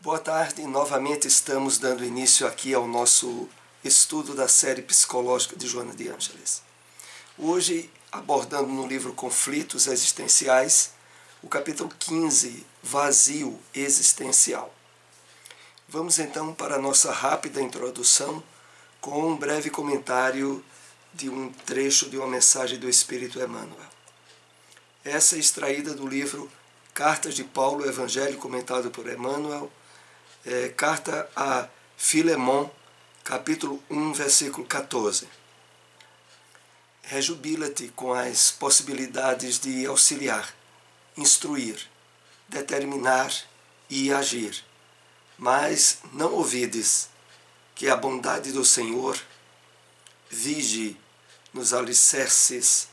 Boa tarde, novamente estamos dando início aqui ao nosso estudo da série psicológica de Joana de Ângeles. Hoje, abordando no livro Conflitos Existenciais, o capítulo 15, Vazio Existencial. Vamos então para a nossa rápida introdução com um breve comentário de um trecho de uma mensagem do Espírito Emmanuel. Essa é extraída do livro Cartas de Paulo, Evangelho comentado por Emmanuel, carta a Filemon, capítulo 1, versículo 14. Rejubila-te com as possibilidades de auxiliar, instruir, determinar e agir, mas não ouvides que a bondade do Senhor vige nos alicerces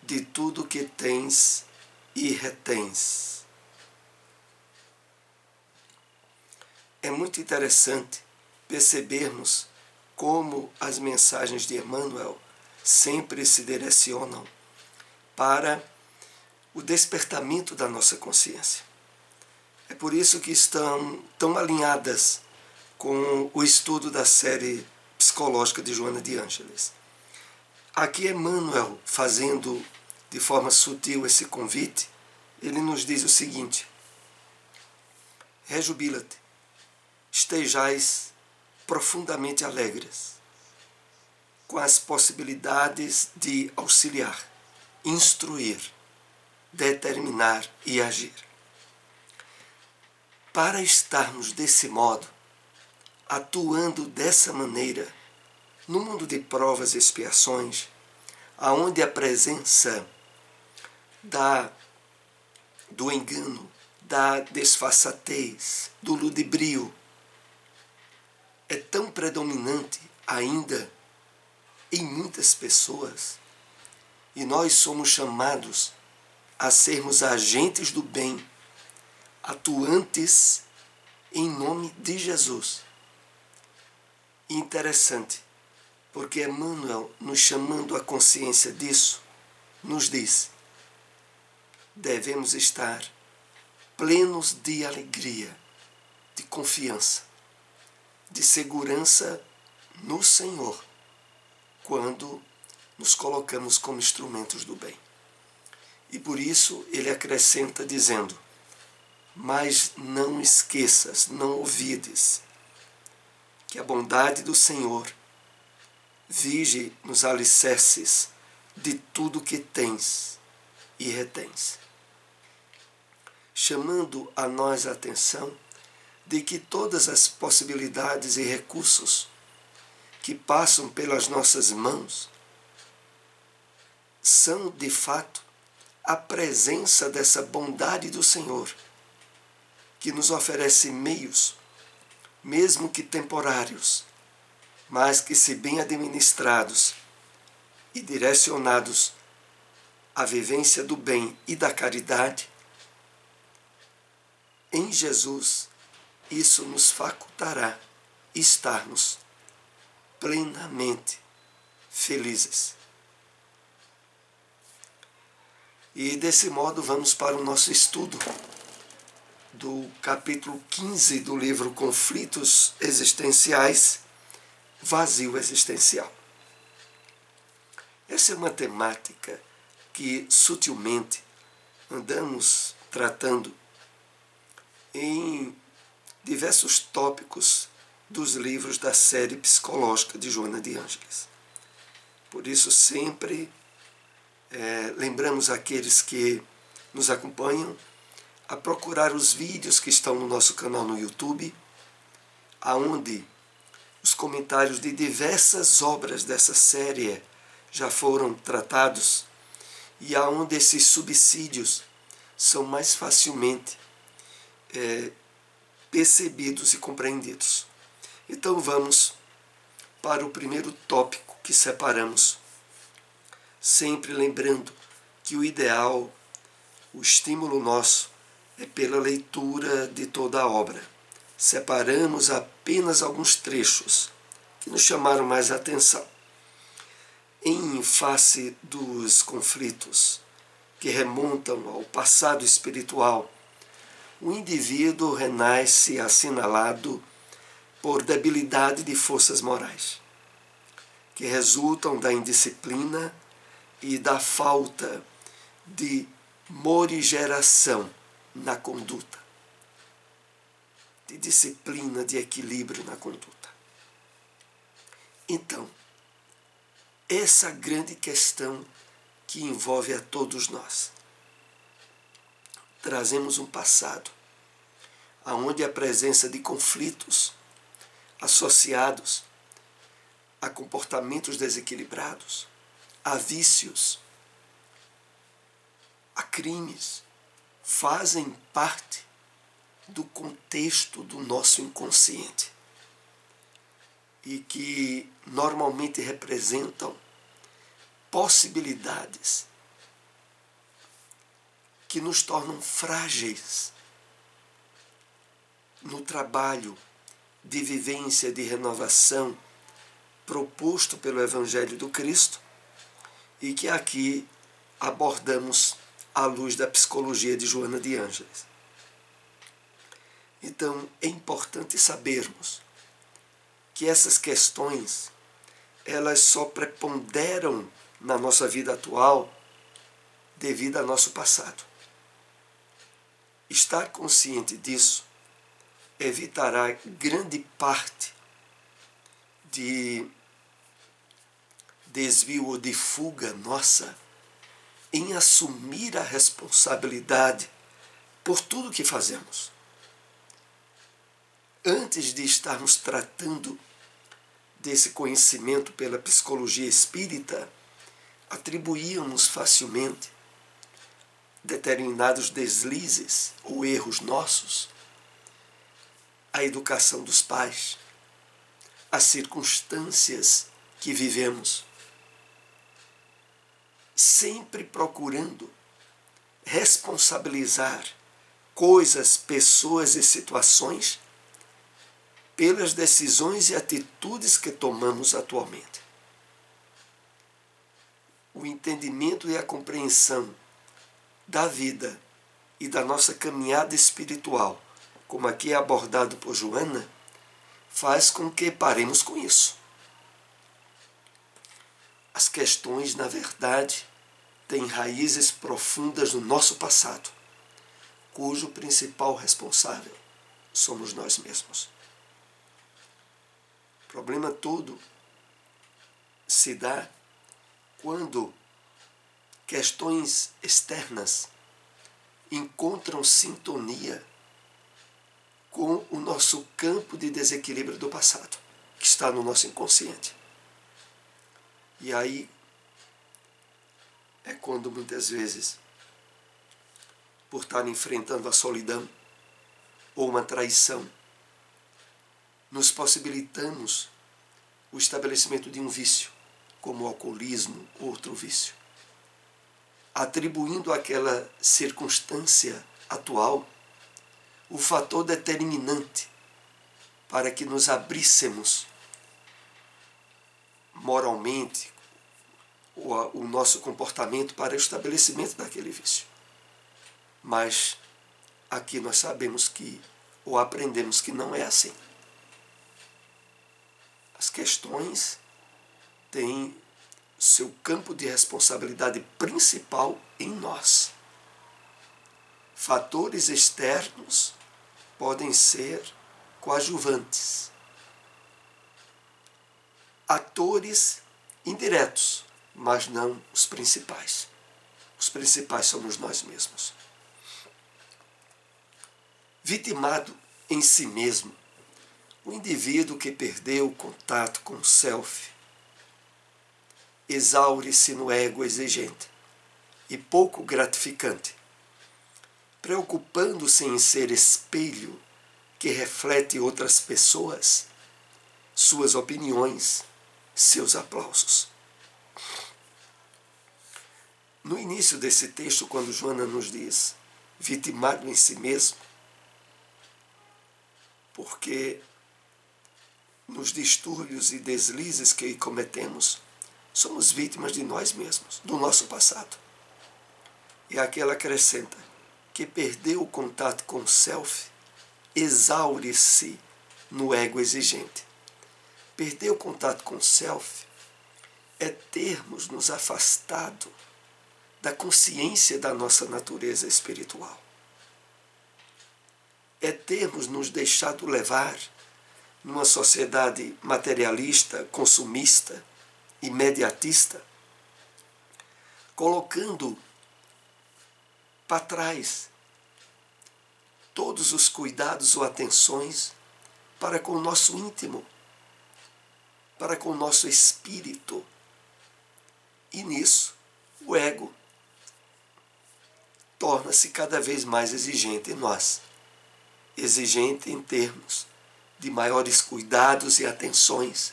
de tudo que tens e retens. É muito interessante percebermos como as mensagens de Emmanuel sempre se direcionam para o despertamento da nossa consciência. É por isso que estão tão alinhadas com o estudo da série psicológica de Joana de Ângeles. Aqui Emmanuel, fazendo de forma sutil esse convite, ele nos diz o seguinte: rejubila-te, estejais profundamente alegres com as possibilidades de auxiliar, instruir, determinar e agir. Para estarmos desse modo, atuando dessa maneira, no mundo de provas e expiações, aonde a presença do engano, da desfaçatez, do ludibrio é tão predominante ainda em muitas pessoas, e nós somos chamados a sermos agentes do bem, atuantes em nome de Jesus. Interessante, porque Emmanuel, nos chamando a consciência disso, nos diz: devemos estar plenos de alegria, de confiança, de segurança no Senhor, quando nos colocamos como instrumentos do bem. E por isso ele acrescenta dizendo: mas não esqueças, não ouvides, que a bondade do Senhor vige nos alicerces de tudo que tens e retens, chamando a nós a atenção de que todas as possibilidades e recursos que passam pelas nossas mãos são, de fato, a presença dessa bondade do Senhor, que nos oferece meios, mesmo que temporários, mas que, se bem administrados e direcionados à vivência do bem e da caridade, em Jesus, isso nos facultará estarmos plenamente felizes. E desse modo vamos para o nosso estudo do capítulo 15 do livro Conflitos Existenciais, Vazio Existencial. Essa é uma temática que sutilmente andamos tratando em diversos tópicos dos livros da série psicológica de Joana de Ângeles. Por isso sempre lembramos aqueles que nos acompanham a procurar os vídeos que estão no nosso canal no YouTube, aonde os comentários de diversas obras dessa série já foram tratados e aonde esses subsídios são mais facilmente percebidos e compreendidos. Então vamos para o primeiro tópico que separamos, sempre lembrando que o ideal, o estímulo nosso, é pela leitura de toda a obra. Separamos apenas alguns trechos que nos chamaram mais a atenção. Em face dos conflitos que remontam ao passado espiritual, o indivíduo renasce assinalado por debilidade de forças morais, que resultam da indisciplina e da falta de morigeração na conduta, de disciplina, de equilíbrio na conduta. Então, essa grande questão que envolve a todos nós. Trazemos um passado onde a presença de conflitos associados a comportamentos desequilibrados, a vícios, a crimes, fazem parte do contexto do nosso inconsciente e que normalmente representam possibilidades que nos tornam frágeis no trabalho de vivência, de renovação proposto pelo Evangelho do Cristo e que aqui abordamos à luz da psicologia de Joana de Ângeles. Então, é importante sabermos que essas questões, elas só preponderam na nossa vida atual devido ao nosso passado. Estar consciente disso evitará grande parte de desvio ou de fuga nossa em assumir a responsabilidade por tudo que fazemos. Antes de estarmos tratando desse conhecimento pela psicologia espírita, atribuíamos facilmente determinados deslizes ou erros nossos à educação dos pais, às circunstâncias que vivemos, sempre procurando responsabilizar coisas, pessoas e situações pelas decisões e atitudes que tomamos atualmente. O entendimento e a compreensão da vida e da nossa caminhada espiritual, como aqui é abordado por Joana, faz com que paremos com isso. As questões, na verdade, têm raízes profundas no nosso passado, cujo principal responsável somos nós mesmos. O problema todo se dá quando questões externas encontram sintonia com o nosso campo de desequilíbrio do passado, que está no nosso inconsciente. E aí é quando muitas vezes, por estar enfrentando a solidão ou uma traição, nos possibilitamos o estabelecimento de um vício, como o alcoolismo ou outro vício, atribuindo àquela circunstância atual o fator determinante para que nos abríssemos moralmente o nosso comportamento para o estabelecimento daquele vício. Mas aqui nós sabemos que, ou aprendemos que não é assim. As questões têm seu campo de responsabilidade principal em nós. Fatores externos podem ser coadjuvantes. Atores indiretos, mas não os principais. Os principais somos nós mesmos. Vitimado em si mesmo, o indivíduo que perdeu o contato com o self exaure-se no ego exigente e pouco gratificante, preocupando-se em ser espelho que reflete outras pessoas, suas opiniões, seus aplausos. No início desse texto, quando Joana nos diz vitimado em si mesmo, porque nos distúrbios e deslizes que cometemos, somos vítimas de nós mesmos, do nosso passado. E aqui ela acrescenta que perdeu o contato com o self, exaure-se no ego exigente. Perder o contato com o self é termos nos afastado da consciência da nossa natureza espiritual. É termos nos deixado levar numa sociedade materialista, consumista, imediatista, colocando para trás todos os cuidados ou atenções para com o nosso íntimo, para com o nosso espírito. E nisso, o ego torna-se cada vez mais exigente em nós. Exigente em termos de maiores cuidados e atenções,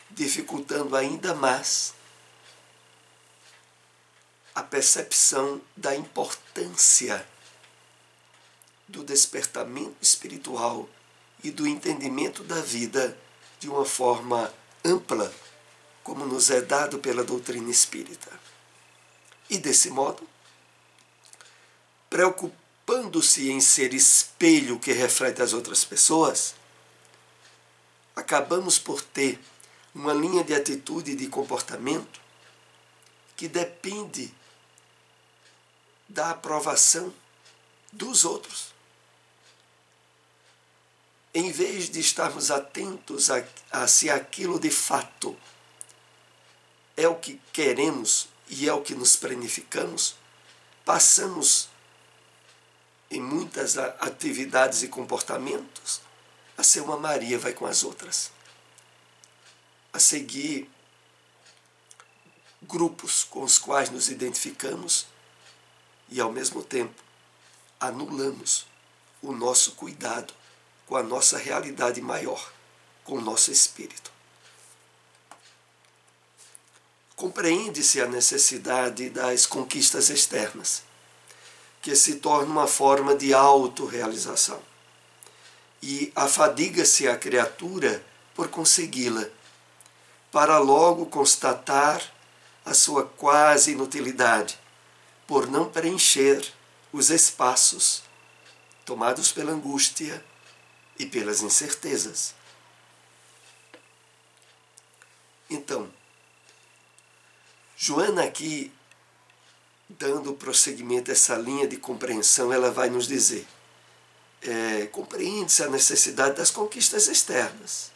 dificultando ainda mais a percepção da importância do despertamento espiritual e do entendimento da vida de uma forma ampla, como nos é dado pela doutrina espírita. E desse modo, preocupando-se em ser espelho que reflete as outras pessoas, acabamos por ter uma linha de atitude e de comportamento que depende da aprovação dos outros. Em vez de estarmos atentos a se aquilo de fato é o que queremos e é o que nos planificamos, passamos em muitas atividades e comportamentos a ser uma Maria vai com as outras, a seguir grupos com os quais nos identificamos e, ao mesmo tempo, anulamos o nosso cuidado com a nossa realidade maior, com o nosso espírito. Compreende-se a necessidade das conquistas externas, que se torna uma forma de autorrealização, e afadiga-se a criatura por consegui-la, para logo constatar a sua quase inutilidade, por não preencher os espaços tomados pela angústia e pelas incertezas. Então, Joana aqui, dando prosseguimento a essa linha de compreensão, ela vai nos dizer, compreende-se a necessidade das conquistas externas,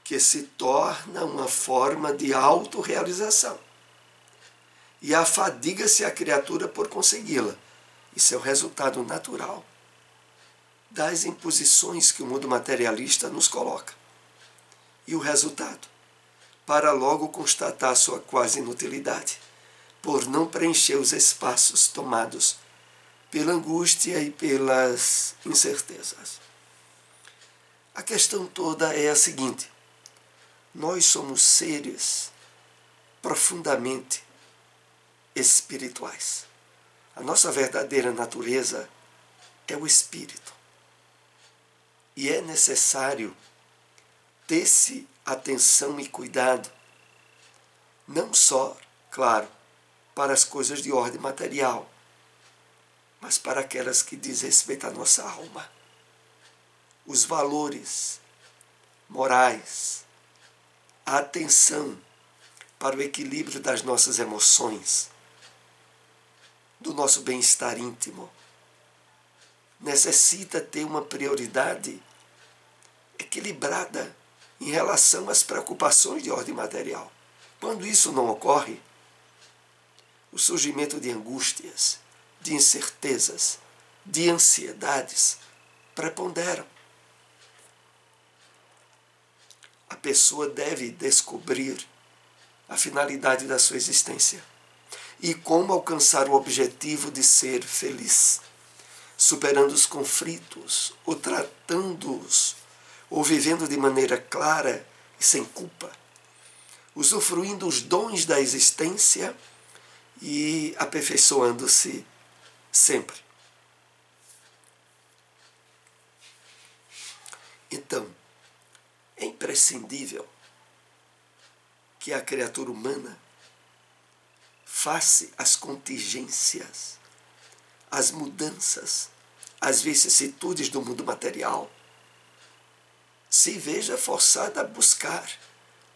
que se torna uma forma de autorrealização. E afadiga-se a criatura por consegui-la. Isso é o resultado natural das imposições que o mundo materialista nos coloca. E o resultado? Para logo constatar sua quase inutilidade, por não preencher os espaços tomados pela angústia e pelas incertezas. A questão toda é a seguinte: nós somos seres profundamente espirituais. A nossa verdadeira natureza é o espírito. E é necessário ter-se atenção e cuidado, não só, claro, para as coisas de ordem material, mas para aquelas que diz respeito à nossa alma. Os valores morais, a atenção para o equilíbrio das nossas emoções, do nosso bem-estar íntimo, necessita ter uma prioridade equilibrada em relação às preocupações de ordem material. Quando isso não ocorre, o surgimento de angústias, de incertezas, de ansiedades preponderam. A pessoa deve descobrir a finalidade da sua existência e como alcançar o objetivo de ser feliz, superando os conflitos, ou tratando-os, ou vivendo de maneira clara e sem culpa, usufruindo os dons da existência e aperfeiçoando-se sempre. Então, é imprescindível que a criatura humana face às contingências, às mudanças, às vicissitudes do mundo material, se veja forçada a buscar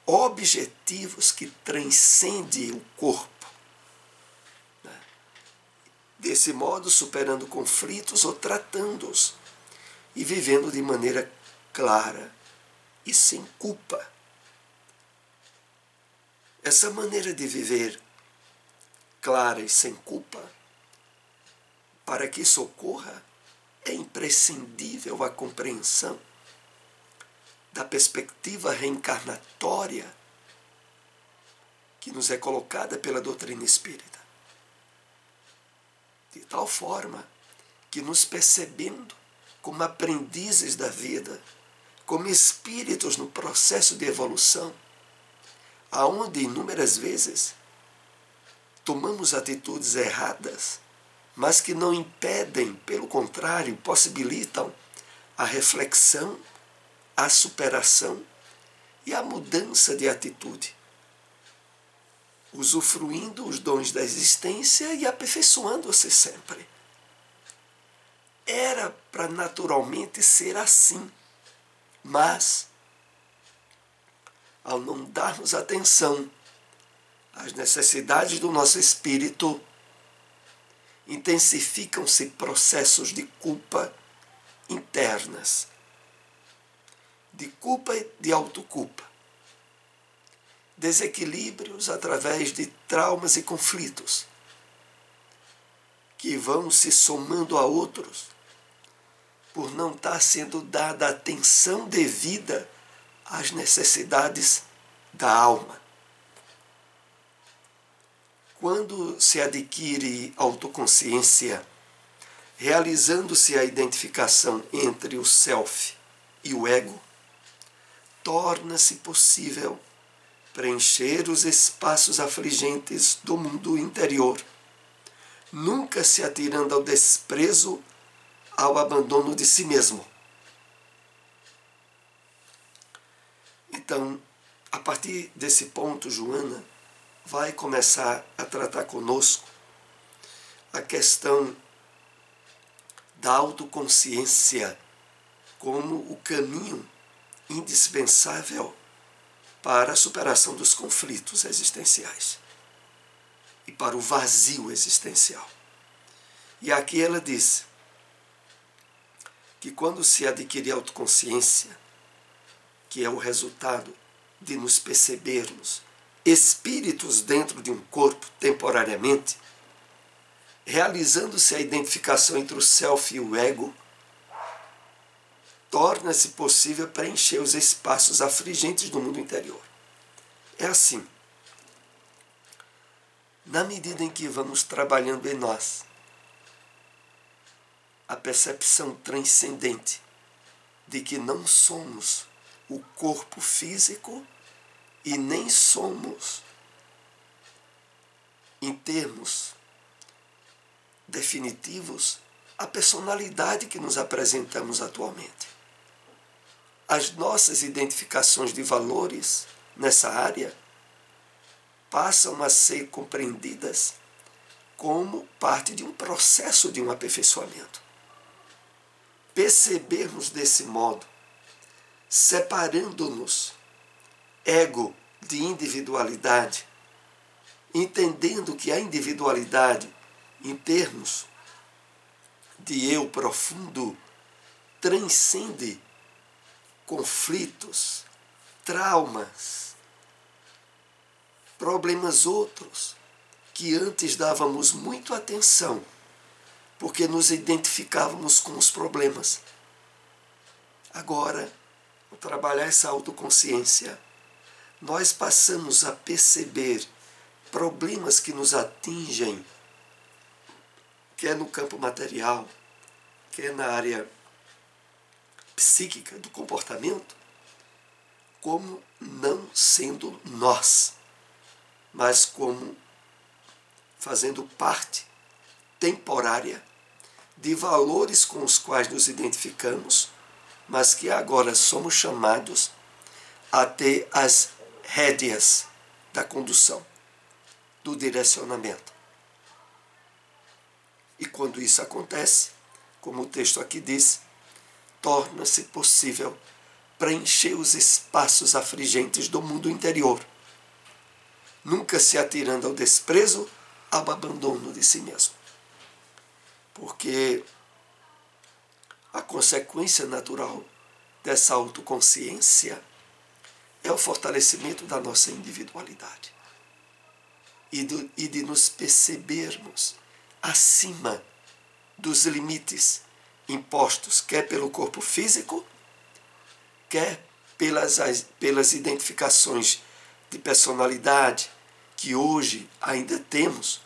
objetivos que transcendem o corpo. Desse modo, superando conflitos ou tratando-os e vivendo de maneira clara e sem culpa. Essa maneira de viver clara e sem culpa, para que isso ocorra, é imprescindível a compreensão da perspectiva reencarnatória que nos é colocada pela doutrina espírita. De tal forma que, nos percebendo como aprendizes da vida, como espíritos no processo de evolução, aonde inúmeras vezes tomamos atitudes erradas, mas que não impedem, pelo contrário, possibilitam a reflexão, a superação e a mudança de atitude, usufruindo os dons da existência e aperfeiçoando-se sempre. Era para naturalmente ser assim, mas, ao não darmos atenção às necessidades do nosso espírito, intensificam-se processos de culpa internas, de culpa e de autoculpa, desequilíbrios através de traumas e conflitos, que vão se somando a outros, por não estar sendo dada atenção devida às necessidades da alma. Quando se adquire autoconsciência, realizando-se a identificação entre o self e o ego, torna-se possível preencher os espaços afligentes do mundo interior, nunca se atirando ao desprezo, ao abandono de si mesmo. Então, a partir desse ponto, Joana vai começar a tratar conosco a questão da autoconsciência como o caminho indispensável para a superação dos conflitos existenciais e para o vazio existencial. E aqui ela diz que quando se adquire autoconsciência, que é o resultado de nos percebermos espíritos dentro de um corpo temporariamente, realizando-se a identificação entre o self e o ego, torna-se possível preencher os espaços afligentes do mundo interior. É assim. Na medida em que vamos trabalhando em nós a percepção transcendente de que não somos o corpo físico e nem somos, em termos definitivos, a personalidade que nos apresentamos atualmente. As nossas identificações de valores nessa área passam a ser compreendidas como parte de um processo de um aperfeiçoamento. Percebermos desse modo, separando-nos ego de individualidade, entendendo que a individualidade, em termos de eu profundo, transcende conflitos, traumas, problemas outros que antes dávamos muito atenção, porque nos identificávamos com os problemas. Agora, ao trabalhar essa autoconsciência, nós passamos a perceber problemas que nos atingem, quer no campo material, quer na área psíquica do comportamento, como não sendo nós, mas como fazendo parte temporária de valores com os quais nos identificamos, mas que agora somos chamados a ter as rédeas da condução. do direcionamento. E quando isso acontece, como o texto aqui diz, torna-se possível preencher os espaços afligentes do mundo interior, nunca se atirando ao desprezo, ao abandono de si mesmo. Porque a consequência natural dessa autoconsciência é o fortalecimento da nossa individualidade e de nos percebermos acima dos limites impostos, quer pelo corpo físico, quer pelas identificações de personalidade que hoje ainda temos,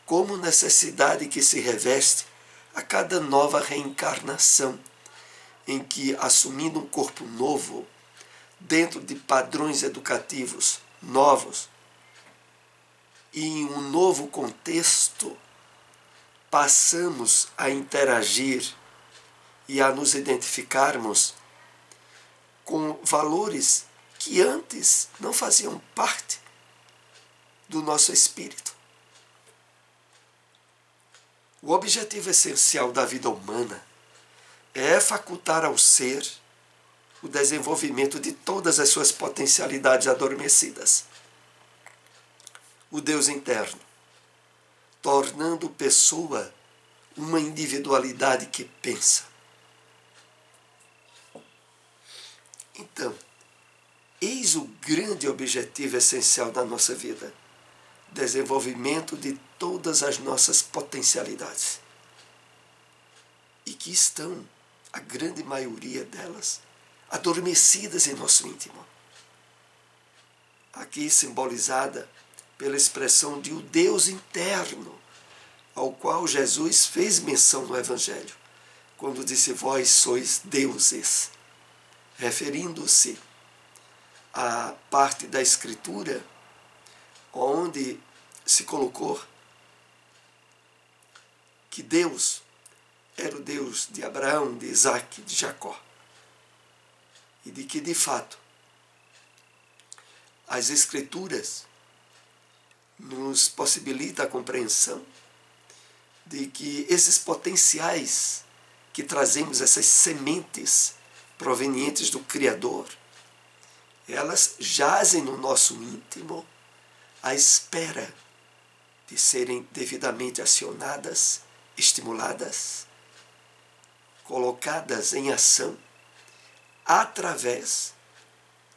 como necessidade que se reveste a cada nova reencarnação, em que, assumindo um corpo novo, dentro de padrões educativos novos e em um novo contexto, passamos a interagir e a nos identificarmos com valores que antes não faziam parte do nosso espírito. O objetivo essencial da vida humana é facultar ao ser o desenvolvimento de todas as suas potencialidades adormecidas. O Deus interno, tornando pessoa uma individualidade que pensa. Então, eis o grande objetivo essencial da nossa vida: desenvolvimento de todas as nossas potencialidades. E que estão, a grande maioria delas, adormecidas em nosso íntimo. Aqui simbolizada pela expressão de o Deus interno, ao qual Jesus fez menção no Evangelho, quando disse: vós sois deuses, referindo-se à parte da Escritura onde se colocou que Deus era o Deus de Abraão, de Isaac, de Jacó. E de que, de fato, as Escrituras nos possibilitam a compreensão de que esses potenciais que trazemos, essas sementes provenientes do Criador, elas jazem no nosso íntimo à espera de serem devidamente acionadas, estimuladas, colocadas em ação através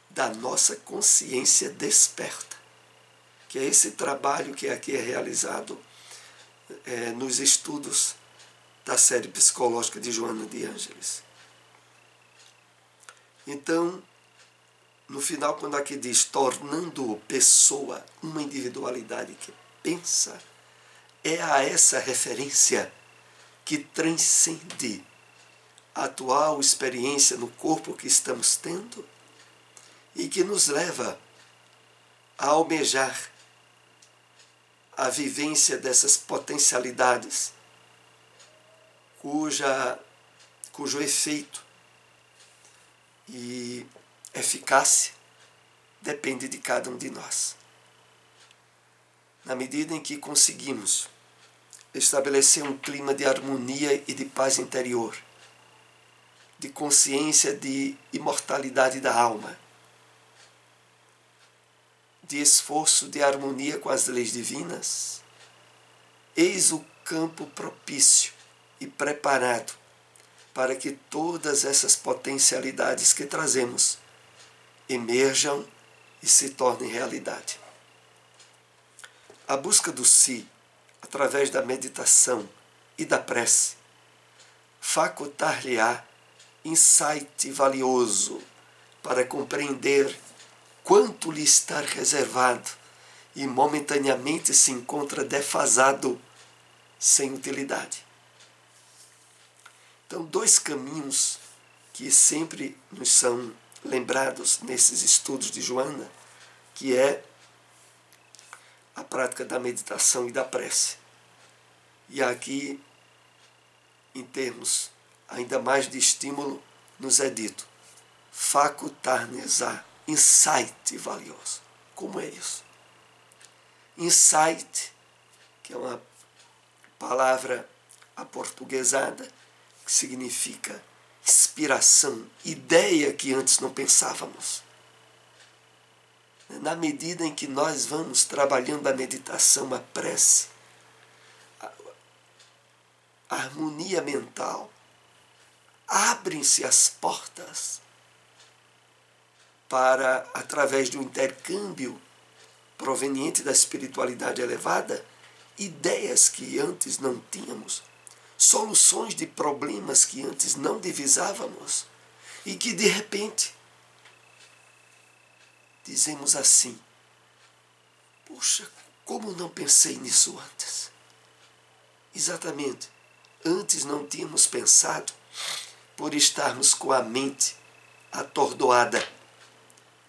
da nossa consciência desperta, que é esse trabalho que aqui é realizado nos estudos da série psicológica de Joana de Ângeles. Então, no final, quando aqui diz tornando pessoa uma individualidade que pensa, é a essa referência que transcende a atual experiência no corpo que estamos tendo e que nos leva a almejar a vivência dessas potencialidades cujo efeito e eficácia depende de cada um de nós. Na medida em que conseguimos estabelecer um clima de harmonia e de paz interior, de consciência de imortalidade da alma, de esforço de harmonia com as leis divinas, eis o campo propício e preparado para que todas essas potencialidades que trazemos emerjam e se tornem realidade. A busca do si, através da meditação e da prece, facultar-lhe-á insight valioso para compreender quanto lhe está reservado e momentaneamente se encontra defasado, sem utilidade. Então, dois caminhos que sempre nos são lembrados nesses estudos de Joana, que é a prática da meditação e da prece. E aqui, em termos ainda mais de estímulo, nos é dito: facultar-nos-á insight valioso. Como é isso? Insight, que é uma palavra aportuguesada, que significa inspiração, ideia que antes não pensávamos. Na medida em que nós vamos trabalhando a meditação, a prece, a harmonia mental, abrem-se as portas para, através do intercâmbio proveniente da espiritualidade elevada, ideias que antes não tínhamos, soluções de problemas que antes não divisávamos e que, de repente, dizemos assim: puxa, como não pensei nisso antes? Exatamente, antes não tínhamos pensado por estarmos com a mente atordoada,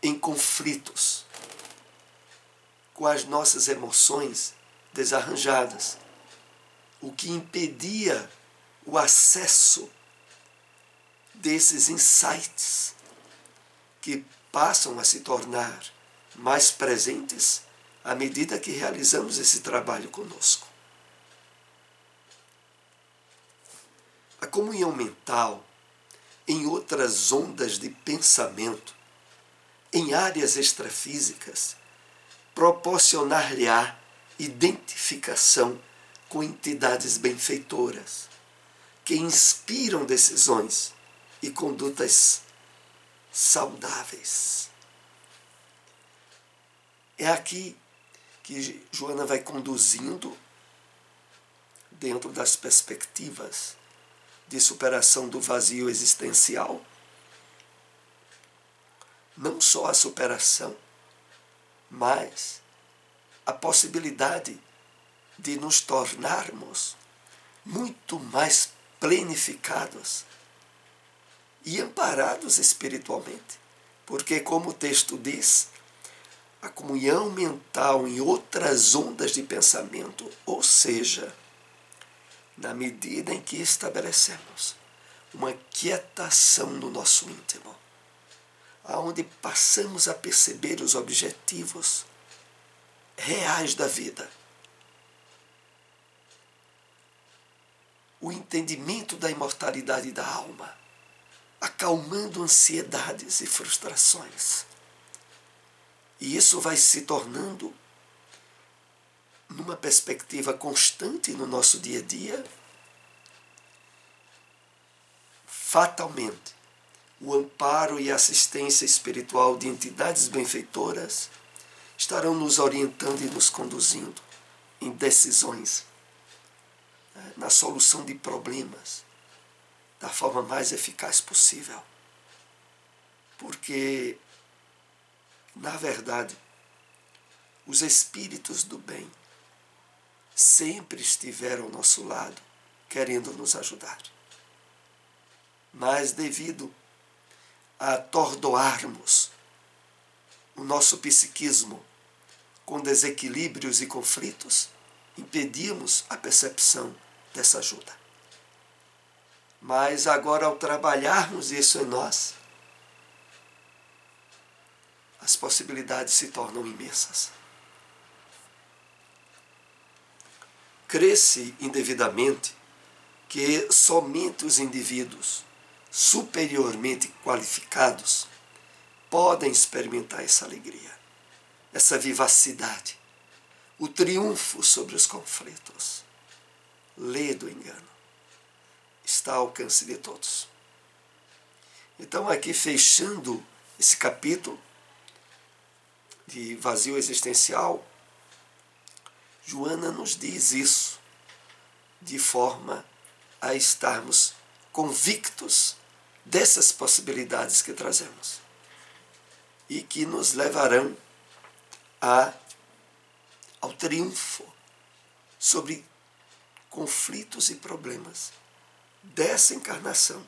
em conflitos, com as nossas emoções desarranjadas, o que impedia o acesso desses insights que passam a se tornar mais presentes à medida que realizamos esse trabalho conosco. A comunhão mental, em outras ondas de pensamento, em áreas extrafísicas, proporcionar-lhe-á identificação com entidades benfeitoras, que inspiram decisões e condutas saudáveis. É aqui que Joana vai conduzindo, dentro das perspectivas de superação do vazio existencial, não só a superação, mas a possibilidade de nos tornarmos muito mais planificados e amparados espiritualmente. Porque, como o texto diz, a comunhão mental em outras ondas de pensamento, ou seja, na medida em que estabelecemos uma quietação no nosso íntimo, aonde passamos a perceber os objetivos reais da vida, o entendimento da imortalidade da alma, acalmando ansiedades e frustrações. E isso vai se tornando, numa perspectiva constante no nosso dia a dia, fatalmente, o amparo e a assistência espiritual de entidades benfeitoras estarão nos orientando e nos conduzindo em decisões, na solução de problemas, da forma mais eficaz possível. Porque, na verdade, os espíritos do bem sempre estiveram ao nosso lado, querendo nos ajudar. Mas, devido a atordoarmos o nosso psiquismo com desequilíbrios e conflitos, impedimos a percepção dessa ajuda. Mas agora, ao trabalharmos isso em nós, as possibilidades se tornam imensas. Crê-se indevidamente que somente os indivíduos superiormente qualificados podem experimentar essa alegria, essa vivacidade, o triunfo sobre os conflitos. Lê do engano. Está ao alcance de todos. Então, aqui fechando esse capítulo de vazio existencial, Joana nos diz isso de forma a estarmos convictos dessas possibilidades que trazemos e que nos levarão ao triunfo sobre conflitos e problemas dessa encarnação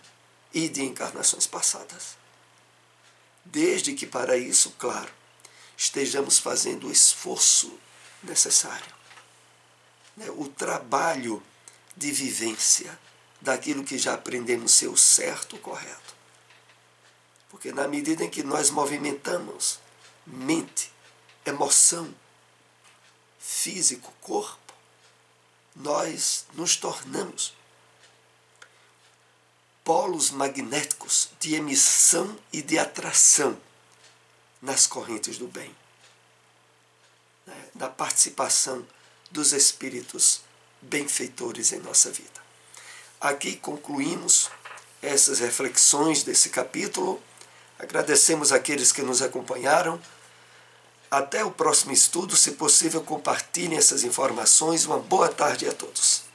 e de encarnações passadas. Desde que para isso, claro, estejamos fazendo o esforço necessário, o trabalho de vivência daquilo que já aprendemos ser o certo, o correto. Porque na medida em que nós movimentamos mente, emoção, físico, corpo, nós nos tornamos polos magnéticos de emissão e de atração nas correntes do bem, né? Da participação dos espíritos benfeitores em nossa vida. Aqui concluímos essas reflexões desse capítulo. Agradecemos àqueles que nos acompanharam. Até o próximo estudo. Se possível, compartilhem essas informações. Uma boa tarde a todos.